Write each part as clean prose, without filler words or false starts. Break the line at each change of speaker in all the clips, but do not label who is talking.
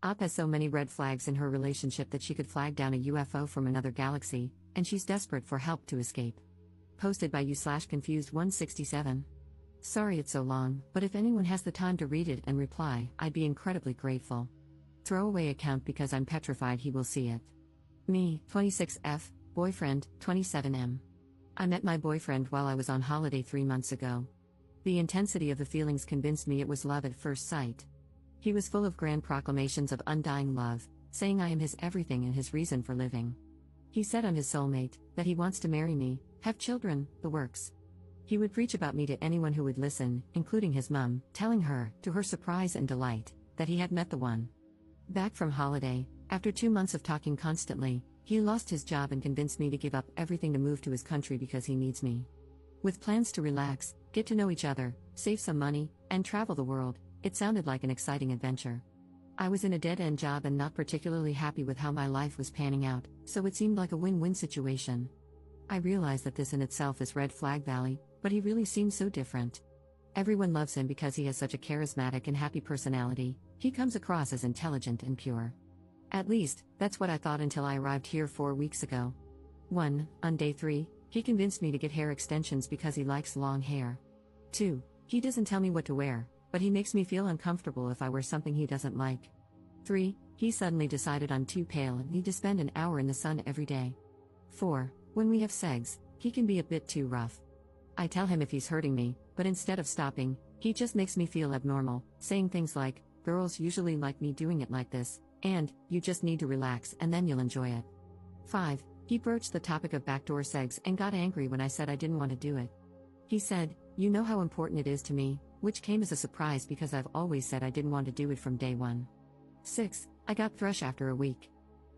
Op has so many red flags in her relationship that she could flag down a UFO from another galaxy, and she's desperate for help to escape. Posted by you/confused167. Sorry it's so long, but if anyone has the time to read it and reply, I'd be incredibly grateful. Throwaway account because I'm petrified he will see it. Me, 26F, boyfriend, 27M. I met my boyfriend while I was on holiday 3 months ago. The intensity of the feelings convinced me it was love at first sight. He was full of grand proclamations of undying love, saying I am his everything and his reason for living. He said I'm his soulmate, that he wants to marry me, have children, the works. He would preach about me to anyone who would listen, including his mum, telling her, to her surprise and delight, that he had met the one. Back from holiday, after 2 months of talking constantly, he lost his job and convinced me to give up everything to move to his country because he needs me. With plans to relax, get to know each other, save some money, and travel the world, it sounded like an exciting adventure. I was in a dead-end job and not particularly happy with how my life was panning out, so it seemed like a win-win situation. I realized that this in itself is red flag valley, but he really seems so different. Everyone loves him because he has such a charismatic and happy personality. He comes across as intelligent and pure. At least, that's what I thought until I arrived here 4 weeks ago. 1. On day 3, he convinced me to get hair extensions because he likes long hair. 2. He doesn't tell me what to wear, but he makes me feel uncomfortable if I wear something he doesn't like. 3. He suddenly decided I'm too pale and need to spend an hour in the sun every day. 4. When we have sex, he can be a bit too rough. I tell him if he's hurting me, but instead of stopping, he just makes me feel abnormal, saying things like, girls usually like me doing it like this, and, you just need to relax and then you'll enjoy it. 5. He broached the topic of backdoor sex and got angry when I said I didn't want to do it. He said, you know how important it is to me, which came as a surprise because I've always said I didn't want to do it from day one. 6. I got thrush after a week.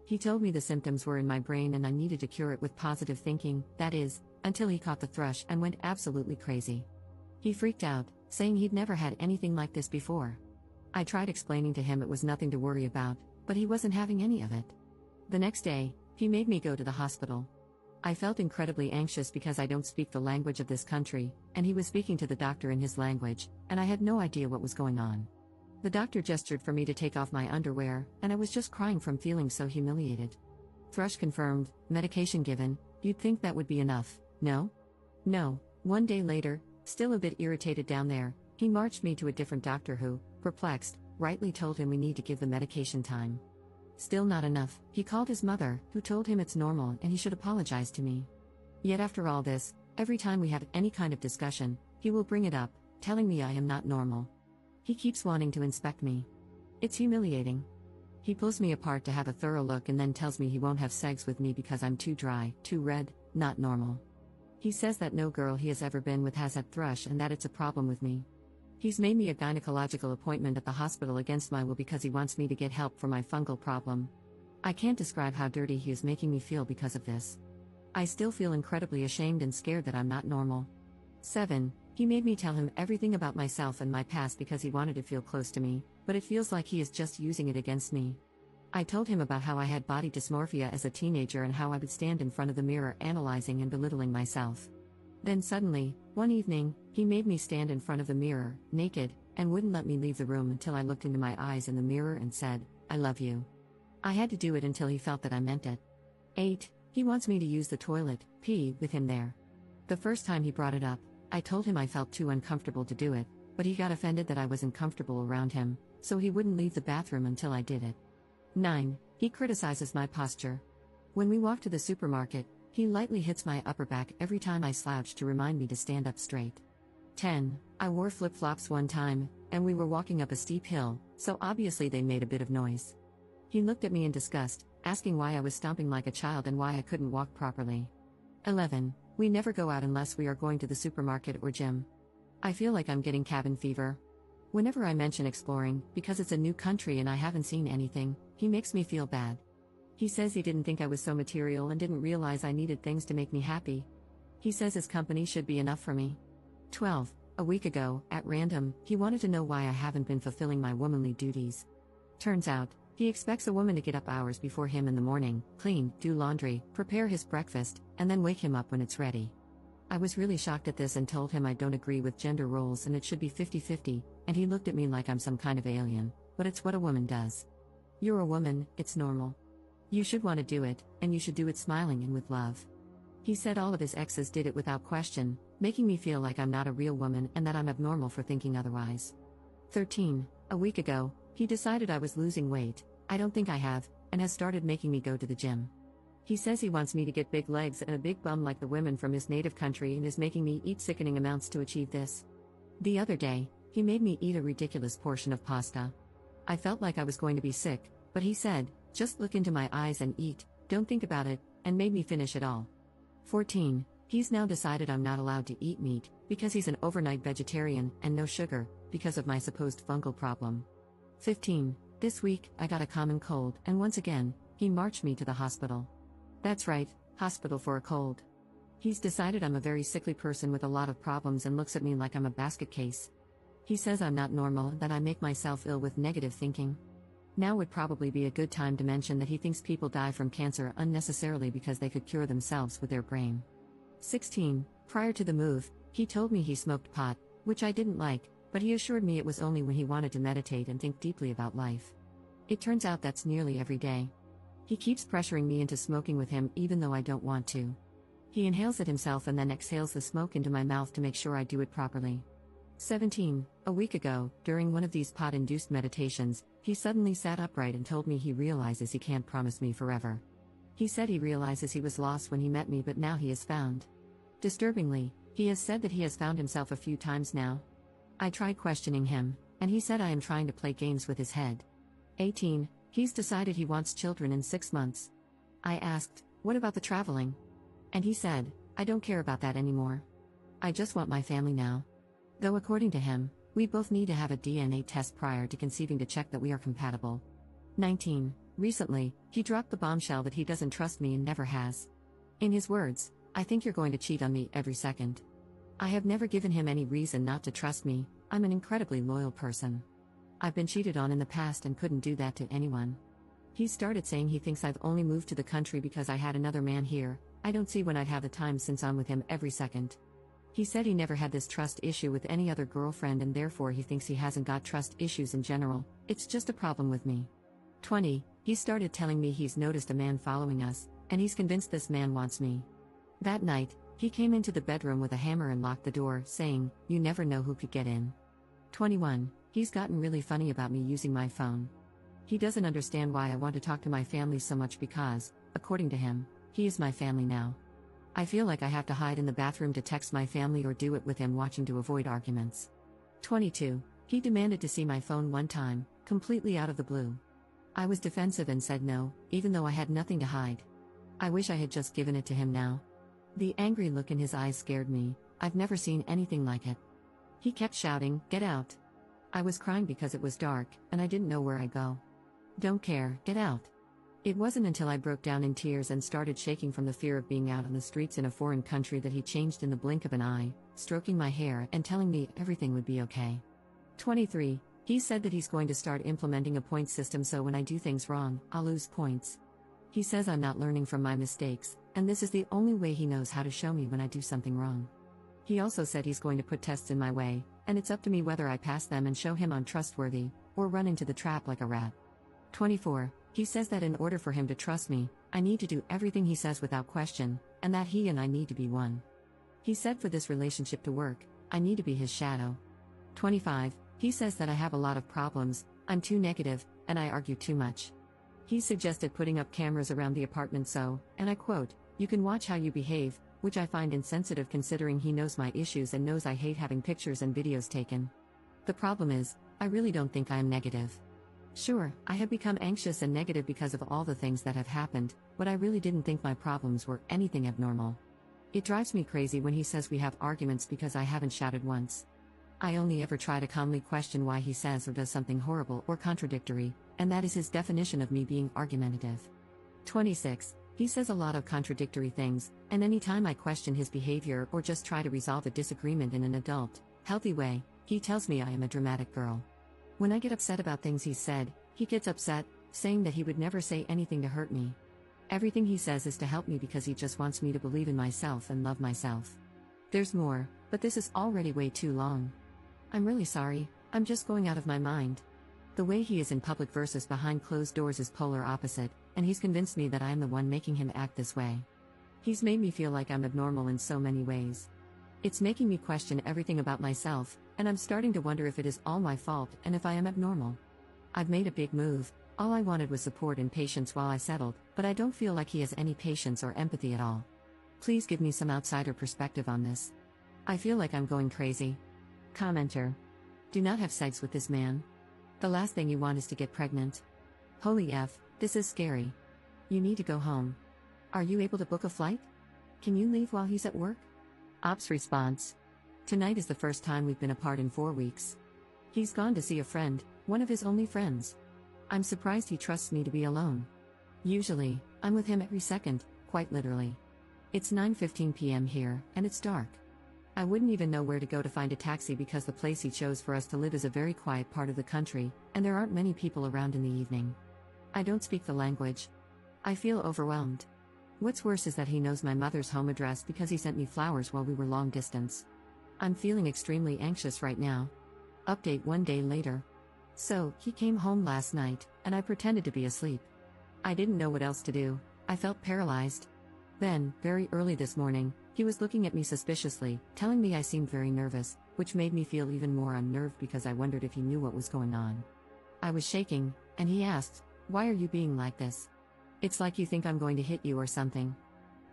He told me the symptoms were in my brain and I needed to cure it with positive thinking, that is, until he caught the thrush and went absolutely crazy. He freaked out, saying he'd never had anything like this before. I tried explaining to him it was nothing to worry about, but he wasn't having any of it. The next day, he made me go to the hospital. I felt incredibly anxious because I don't speak the language of this country, and he was speaking to the doctor in his language, and I had no idea what was going on. The doctor gestured for me to take off my underwear, and I was just crying from feeling so humiliated. Thrush confirmed, medication given, you'd think that would be enough, no? No. 1 day later, still a bit irritated down there, he marched me to a different doctor who, perplexed, rightly told him we need to give the medication time. Still not enough, he called his mother, who told him it's normal and he should apologize to me. Yet after all this, every time we have any kind of discussion, he will bring it up, telling me I am not normal. He keeps wanting to inspect me. It's humiliating. He pulls me apart to have a thorough look and then tells me he won't have sex with me because I'm too dry, too red, not normal. He says that no girl he has ever been with has had thrush and that it's a problem with me. He's made me a gynecological appointment at the hospital against my will because he wants me to get help for my fungal problem. I can't describe how dirty he is making me feel because of this. I still feel incredibly ashamed and scared that I'm not normal. 7. He made me tell him everything about myself and my past because he wanted to feel close to me, but it feels like he is just using it against me. I told him about how I had body dysmorphia as a teenager and how I would stand in front of the mirror analyzing and belittling myself. Then suddenly, one evening, he made me stand in front of the mirror, naked, and wouldn't let me leave the room until I looked into my eyes in the mirror and said, I love you. I had to do it until he felt that I meant it. 8. He wants me to use the toilet, pee, with him there. The first time he brought it up, I told him I felt too uncomfortable to do it, but he got offended that I wasn't comfortable around him, so he wouldn't leave the bathroom until I did it. 9. He criticizes my posture. When we walk to the supermarket, he lightly hits my upper back every time I slouch to remind me to stand up straight. 10. I wore flip-flops one time, and we were walking up a steep hill, so obviously they made a bit of noise. He looked at me in disgust, asking why I was stomping like a child and why I couldn't walk properly. 11. We never go out unless we are going to the supermarket or gym. I feel like I'm getting cabin fever. Whenever I mention exploring, because it's a new country and I haven't seen anything, he makes me feel bad. He says he didn't think I was so material and didn't realize I needed things to make me happy. He says his company should be enough for me. 12. A week ago, at random, he wanted to know why I haven't been fulfilling my womanly duties. Turns out, he expects a woman to get up hours before him in the morning, clean, do laundry, prepare his breakfast, and then wake him up when it's ready. I was really shocked at this and told him I don't agree with gender roles and it should be 50-50, and he looked at me like I'm some kind of alien, but it's what a woman does. You're a woman, it's normal. You should want to do it, and you should do it smiling and with love. He said all of his exes did it without question, making me feel like I'm not a real woman and that I'm abnormal for thinking otherwise. 13. A week ago, he decided I was losing weight, I don't think I have, and has started making me go to the gym. He says he wants me to get big legs and a big bum like the women from his native country and is making me eat sickening amounts to achieve this. The other day, he made me eat a ridiculous portion of pasta. I felt like I was going to be sick, but he said, just look into my eyes and eat, don't think about it, and made me finish it all. 14. He's now decided I'm not allowed to eat meat, because he's an overnight vegetarian, and no sugar, because of my supposed fungal problem. 15. This week, I got a common cold, and once again, he marched me to the hospital. That's right, hospital for a cold. He's decided I'm a very sickly person with a lot of problems and looks at me like I'm a basket case. He says I'm not normal, that I make myself ill with negative thinking. Now would probably be a good time to mention that he thinks people die from cancer unnecessarily because they could cure themselves with their brain. 16. Prior to the move, he told me he smoked pot, which I didn't like, but he assured me it was only when he wanted to meditate and think deeply about life. It turns out that's nearly every day. He keeps pressuring me into smoking with him even though I don't want to. He inhales it himself and then exhales the smoke into my mouth to make sure I do it properly. 17. A week ago, during one of these pot-induced meditations, he suddenly sat upright and told me he realizes he can't promise me forever. He said he realizes he was lost when he met me but now he is found. Disturbingly, he has said that he has found himself a few times now. I tried questioning him, and he said I am trying to play games with his head. 18. He's decided he wants children in 6 months. I asked, what about the traveling? And he said, I don't care about that anymore. I just want my family now. Though according to him, we both need to have a DNA test prior to conceiving to check that we are compatible. 19. Recently, he dropped the bombshell that he doesn't trust me and never has. In his words, I think you're going to cheat on me every second. I have never given him any reason not to trust me, I'm an incredibly loyal person. I've been cheated on in the past and couldn't do that to anyone. He started saying he thinks I've only moved to the country because I had another man here, I don't see when I'd have the time since I'm with him every second. He said he never had this trust issue with any other girlfriend and therefore he thinks he hasn't got trust issues in general, it's just a problem with me. 20. He started telling me he's noticed a man following us, and he's convinced this man wants me. That night, he came into the bedroom with a hammer and locked the door, saying, you never know who could get in. 21. He's gotten really funny about me using my phone. He doesn't understand why I want to talk to my family so much because, according to him, he is my family now. I feel like I have to hide in the bathroom to text my family or do it with him watching to avoid arguments. 22. He demanded to see my phone one time, completely out of the blue. I was defensive and said no, even though I had nothing to hide. I wish I had just given it to him now. The angry look in his eyes scared me, I've never seen anything like it. He kept shouting, get out. I was crying because it was dark, and I didn't know where I'd go. Don't care, get out. It wasn't until I broke down in tears and started shaking from the fear of being out on the streets in a foreign country that he changed in the blink of an eye, stroking my hair and telling me everything would be okay. 23. He said that he's going to start implementing a point system so when I do things wrong, I'll lose points. He says I'm not learning from my mistakes, and this is the only way he knows how to show me when I do something wrong. He also said he's going to put tests in my way, and it's up to me whether I pass them and show him I'm trustworthy, or run into the trap like a rat. 24. He says that in order for him to trust me, I need to do everything he says without question, and that he and I need to be one. He said for this relationship to work, I need to be his shadow. 25. He says that I have a lot of problems, I'm too negative, and I argue too much. He suggested putting up cameras around the apartment so, and I quote, you can watch how you behave, which I find insensitive considering he knows my issues and knows I hate having pictures and videos taken. The problem is, I really don't think I am negative. Sure, I have become anxious and negative because of all the things that have happened, but I really didn't think my problems were anything abnormal. It drives me crazy when he says we have arguments because I haven't shouted once. I only ever try to calmly question why he says or does something horrible or contradictory, and that is his definition of me being argumentative. 26. He says a lot of contradictory things, and anytime I question his behavior or just try to resolve a disagreement in an adult, healthy way, he tells me I am a dramatic girl. When I get upset about things he said, he gets upset, saying that he would never say anything to hurt me. Everything he says is to help me because he just wants me to believe in myself and love myself. There's more, but this is already way too long. I'm really sorry, I'm just going out of my mind. The way he is in public versus behind closed doors is polar opposite, and he's convinced me that I am the one making him act this way. He's made me feel like I'm abnormal in so many ways. It's making me question everything about myself, and I'm starting to wonder if it is all my fault and if I am abnormal. I've made a big move. All I wanted was support and patience while I settled, but I don't feel like he has any patience or empathy at all. Please give me some outsider perspective on this. I feel like I'm going crazy. Commenter. Do not have sex with this man. The last thing you want is to get pregnant. Holy F, this is scary. You need to go home. Are you able to book a flight? Can you leave while he's at work? Ops response. Tonight is the first time we've been apart in 4 weeks. He's gone to see a friend, one of his only friends. I'm surprised he trusts me to be alone. Usually, I'm with him every second, quite literally. It's 9:15 p.m. here, and it's dark. I wouldn't even know where to go to find a taxi because the place he chose for us to live is a very quiet part of the country, and there aren't many people around in the evening. I don't speak the language. I feel overwhelmed. What's worse is that he knows my mother's home address because he sent me flowers while we were long distance. I'm feeling extremely anxious right now. Update 1 day later. So, he came home last night, and I pretended to be asleep. I didn't know what else to do. I felt paralyzed. Then, very early this morning, he was looking at me suspiciously, telling me I seemed very nervous, which made me feel even more unnerved because I wondered if he knew what was going on. I was shaking, and he asked, "Why are you being like this? It's like you think I'm going to hit you or something."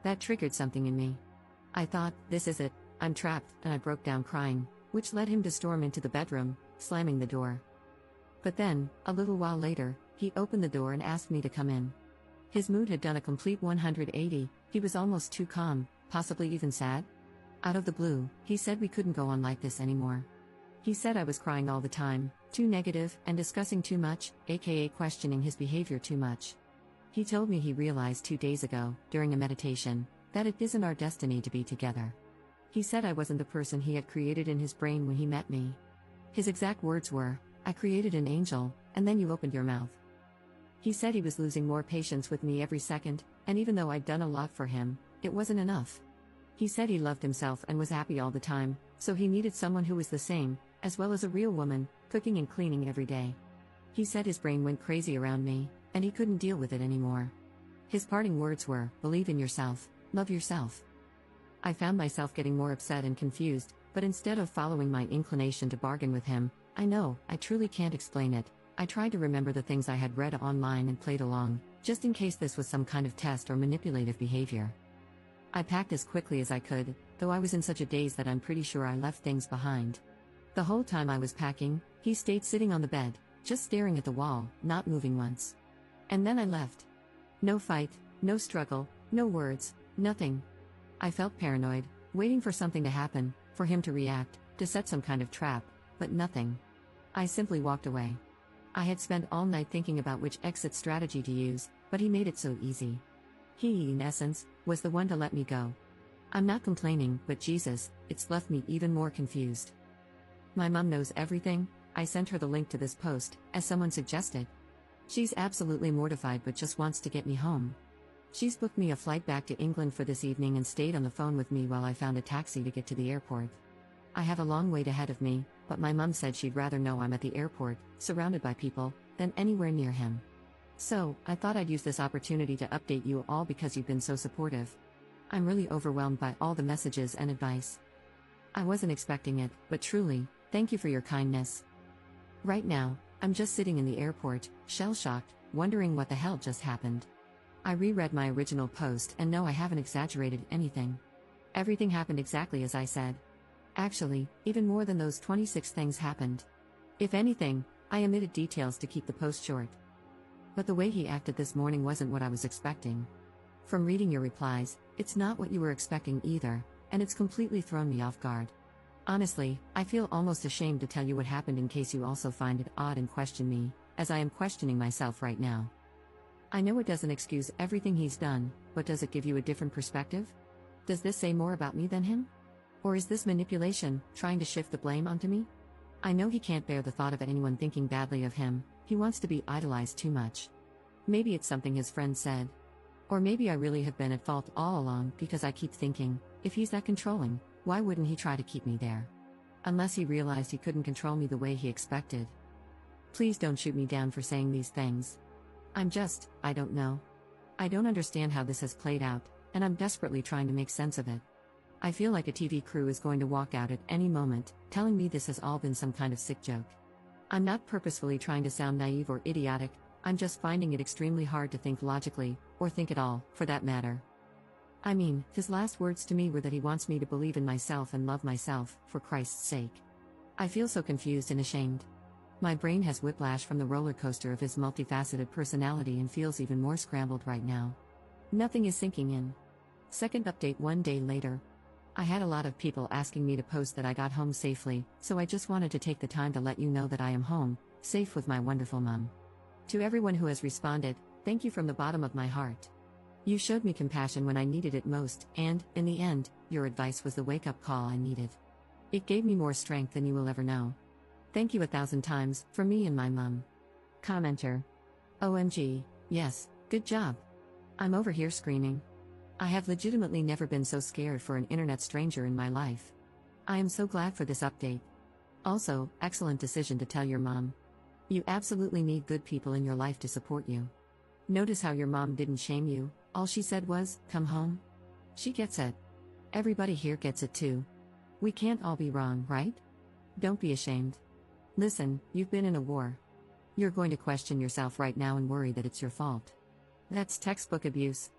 That triggered something in me. I thought, this is it, I'm trapped, and I broke down crying, which led him to storm into the bedroom, slamming the door. But then, a little while later, he opened the door and asked me to come in. His mood had done a complete 180, he was almost too calm, possibly even sad. Out of the blue, he said we couldn't go on like this anymore. He said I was crying all the time, too negative, and discussing too much, aka questioning his behavior too much. He told me he realized 2 days ago, during a meditation, that it isn't our destiny to be together. He said I wasn't the person he had created in his brain when he met me. His exact words were, "I created an angel, and then you opened your mouth." He said he was losing more patience with me every second, and even though I'd done a lot for him, it wasn't enough. He said he loved himself and was happy all the time, so he needed someone who was the same, as well as a real woman, cooking and cleaning every day. He said his brain went crazy around me, and he couldn't deal with it anymore. His parting words were, "Believe in yourself, love yourself." I found myself getting more upset and confused, but instead of following my inclination to bargain with him, I truly can't explain it, I tried to remember the things I had read online and played along, just in case this was some kind of test or manipulative behavior. I packed as quickly as I could, though I was in such a daze that I'm pretty sure I left things behind. The whole time I was packing, he stayed sitting on the bed, just staring at the wall, not moving once. And then I left. No fight, no struggle, no words, nothing. I felt paranoid, waiting for something to happen, for him to react, to set some kind of trap, but nothing. I simply walked away. I had spent all night thinking about which exit strategy to use, but he made it so easy. He, in essence, was the one to let me go. I'm not complaining, but Jesus, it's left me even more confused. My mom knows everything. I sent her the link to this post, as someone suggested. She's absolutely mortified but just wants to get me home. She's booked me a flight back to England for this evening and stayed on the phone with me while I found a taxi to get to the airport. I have a long wait ahead of me, but my mom said she'd rather know I'm at the airport, surrounded by people, than anywhere near him. So, I thought I'd use this opportunity to update you all because you've been so supportive. I'm really overwhelmed by all the messages and advice. I wasn't expecting it, but truly, thank you for your kindness. Right now, I'm just sitting in the airport, shell-shocked, wondering what the hell just happened. I reread my original post and no, I haven't exaggerated anything. Everything happened exactly as I said. Actually, even more than those 26 things happened. If anything, I omitted details to keep the post short. But the way he acted this morning wasn't what I was expecting. From reading your replies, it's not what you were expecting either, and it's completely thrown me off guard. Honestly, I feel almost ashamed to tell you what happened in case you also find it odd and question me, as I am questioning myself right now. I know it doesn't excuse everything he's done, but does it give you a different perspective? Does this say more about me than him? Or is this manipulation, trying to shift the blame onto me? I know he can't bear the thought of anyone thinking badly of him, he wants to be idolized too much. Maybe it's something his friend said. Or maybe I really have been at fault all along because I keep thinking, if he's that controlling, why wouldn't he try to keep me there? Unless he realized he couldn't control me the way he expected. Please don't shoot me down for saying these things. I don't know. I don't understand how this has played out, and I'm desperately trying to make sense of it. I feel like a TV crew is going to walk out at any moment, telling me this has all been some kind of sick joke. I'm not purposefully trying to sound naive or idiotic, I'm just finding it extremely hard to think logically, or think at all, for that matter. I mean, his last words to me were that he wants me to believe in myself and love myself, for Christ's sake. I feel so confused and ashamed. My brain has whiplash from the roller coaster of his multifaceted personality and feels even more scrambled right now. Nothing is sinking in. Second update 1 day later. I had a lot of people asking me to post that I got home safely, so I just wanted to take the time to let you know that I am home, safe with my wonderful mom. To everyone who has responded, thank you from the bottom of my heart. You showed me compassion when I needed it most, and, in the end, your advice was the wake-up call I needed. It gave me more strength than you will ever know. Thank you 1,000 times, from me and my mom. Commenter. OMG, yes, good job. I'm over here screaming. I have legitimately never been so scared for an internet stranger in my life. I am so glad for this update. Also, excellent decision to tell your mom. You absolutely need good people in your life to support you. Notice how your mom didn't shame you, all she said was, come home. She gets it. Everybody here gets it too. We can't all be wrong, right? Don't be ashamed. Listen, you've been in a war. You're going to question yourself right now and worry that it's your fault. That's textbook abuse.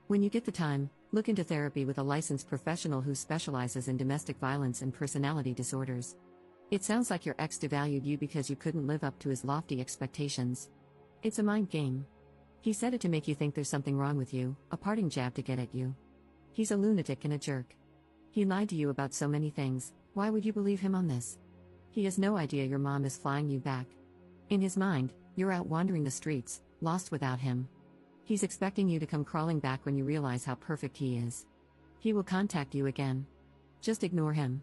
When you get the time, look into therapy with a licensed professional who specializes in domestic violence and personality disorders. It sounds like your ex devalued you because you couldn't live up to his lofty expectations. It's a mind game. He said it to make you think there's something wrong with you, a parting jab to get at you. He's a lunatic and a jerk. He lied to you about so many things, why would you believe him on this? He has no idea your mom is flying you back. In his mind, you're out wandering the streets, lost without him. He's expecting you to come crawling back when you realize how perfect he is. He will contact you again. Just ignore him.